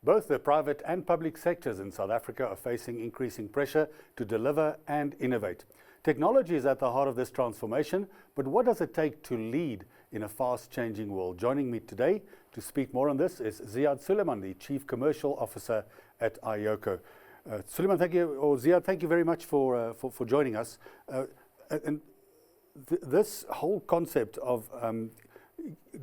Both the private and public sectors in South Africa are facing increasing pressure to deliver and innovate. Technology is at the heart of this transformation, but what does it take to lead in a fast-changing world? Joining me today to speak more on this is Ziaad Suleman, the Chief Commercial Officer at iOCO. Suleman, thank you, or Ziaad, thank you very much for joining us. This whole concept of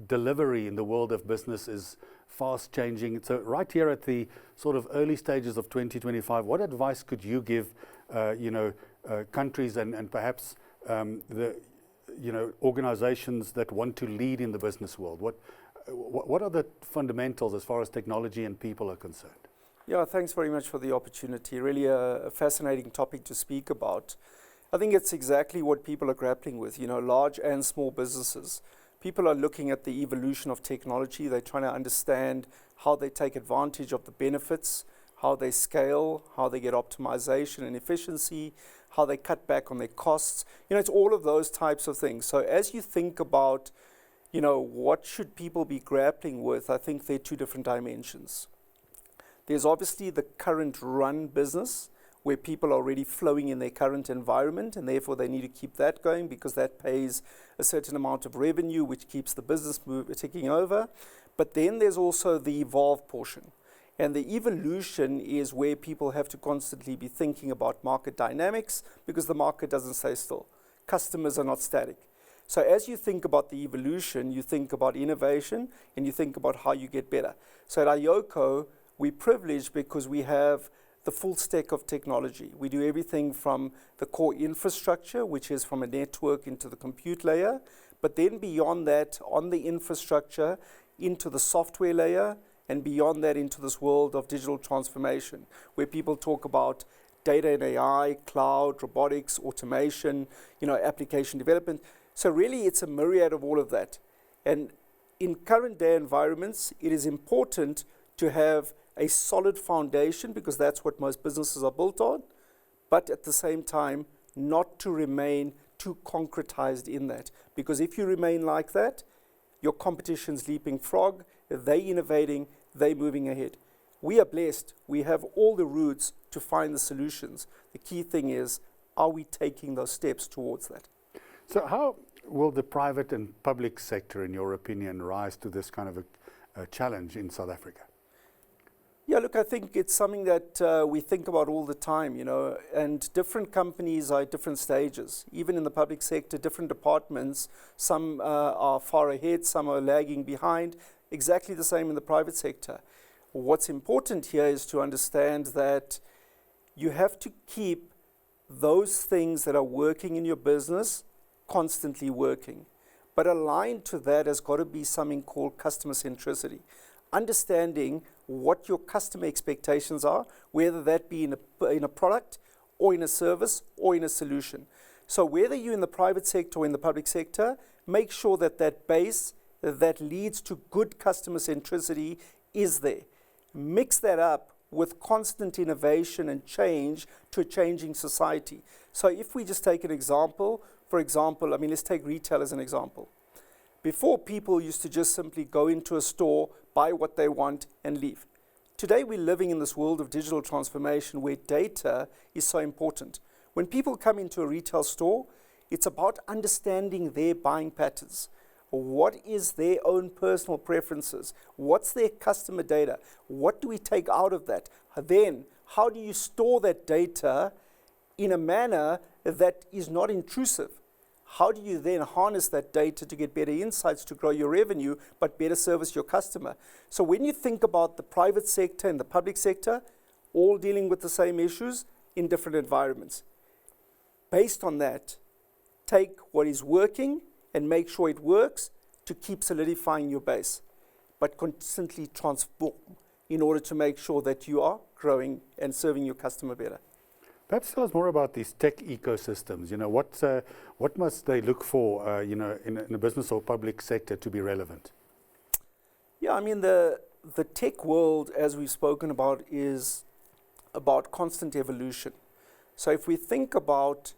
delivery in the world of business is fast changing. So right here at the sort of early stages of 2025, what advice could you give, countries and perhaps the organizations that want to lead in the business world? What are the fundamentals as far as technology and people are concerned? Yeah, thanks very much for the opportunity. Really a fascinating topic to speak about. I think it's exactly what people are grappling with, large and small businesses. People are looking at the evolution of technology. They're trying to understand how they take advantage of the benefits, how they scale, how they get optimization and efficiency, how they cut back on their costs. It's all of those types of things. So as you think about, what should people be grappling with, I think there are two different dimensions. There's obviously the current run business, where people are already flowing in their current environment, and therefore they need to keep that going because that pays a certain amount of revenue, which keeps the business ticking over. But then there's also the evolve portion. And the evolution is where people have to constantly be thinking about market dynamics because the market doesn't stay still. Customers are not static. So as you think about the evolution, you think about innovation and you think about how you get better. So at iOCO, we're privileged because we have the full stack of technology. We do everything from the core infrastructure, which is from a network into the compute layer, but then beyond that, on the infrastructure, into the software layer, and beyond that into this world of digital transformation, where people talk about data and AI, cloud, robotics, automation, application development. So really it's a myriad of all of that. And in current day environments, it is important to have a solid foundation because that's what most businesses are built on, but at the same time, not to remain too concretized in that. Because if you remain like that, your competition's leaping frog, they innovating, they moving ahead. We are blessed. We have all the routes to find the solutions. The key thing is, are we taking those steps towards that? So how will the private and public sector, in your opinion, rise to this kind of a challenge in South Africa? Yeah, look, I think it's something that we think about all the time, and different companies are at different stages. Even in the public sector, different departments, some are far ahead, some are lagging behind, exactly the same in the private sector. What's important here is to understand that you have to keep those things that are working in your business constantly working. But aligned to that has got to be something called customer centricity. Understanding what your customer expectations are, whether that be in a product or in a service or in a solution. So whether you're in the private sector or in the public sector, make sure that that base that leads to good customer centricity is there. Mix that up with constant innovation and change to a changing society. So if we just take an example, let's take retail as an example. Before, people used to just simply go into a store, buy what they want, and leave. Today, we're living in this world of digital transformation where data is so important. When people come into a retail store, it's about understanding their buying patterns. What is their own personal preferences? What's their customer data? What do we take out of that? Then, how do you store that data in a manner that is not intrusive? How do you then harness that data to get better insights to grow your revenue, but better service your customer? So when you think about the private sector and the public sector, all dealing with the same issues in different environments. Based on that, take what is working and make sure it works to keep solidifying your base, but constantly transform in order to make sure that you are growing and serving your customer better. Perhaps tell us more about these tech ecosystems. What must they look for, in a business or public sector to be relevant? Yeah, the tech world, as we've spoken about, is about constant evolution. So if we think about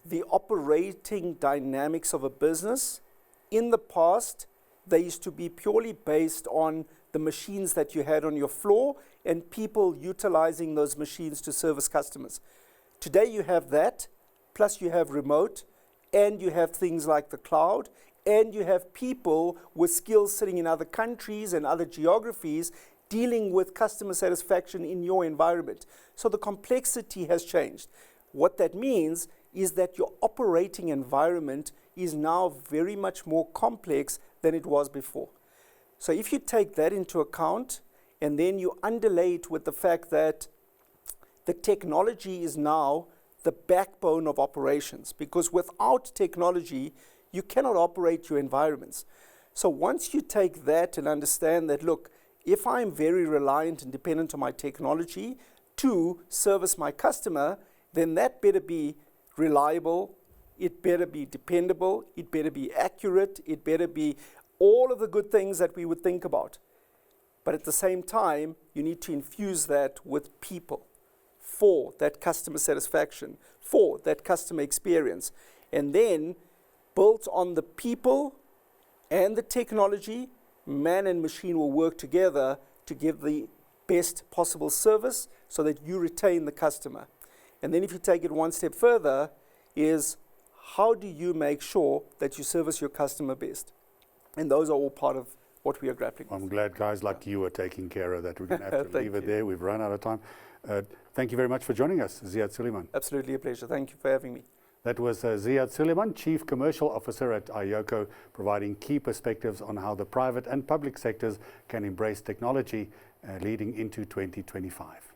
the operating dynamics of a business, in the past, they used to be purely based on the machines that you had on your floor and people utilizing those machines to service customers. Today you have that, plus you have remote, and you have things like the cloud, and you have people with skills sitting in other countries and other geographies dealing with customer satisfaction in your environment. So the complexity has changed. What that means is that your operating environment is now very much more complex than it was before. So if you take that into account and then you underlay it with the fact that the technology is now the backbone of operations, because without technology, you cannot operate your environments. So once you take that and understand that, look, if I'm very reliant and dependent on my technology to service my customer, then that better be reliable, it better be dependable, it better be accurate, it better be all of the good things that we would think about. But at the same time, you need to infuse that with people for that customer satisfaction, for that customer experience. And then, built on the people and the technology, man and machine will work together to give the best possible service so that you retain the customer. And then if you take it one step further, is how do you make sure that you service your customer best? And those are all part of what we are grappling with. I'm glad guys like you are taking care of that. We're going to have to leave it there. We've run out of time. Thank you very much for joining us, Ziaad Suleman. Absolutely a pleasure. Thank you for having me. That was Ziaad Suleman, Chief Commercial Officer at iOCO, providing key perspectives on how the private and public sectors can embrace technology leading into 2025.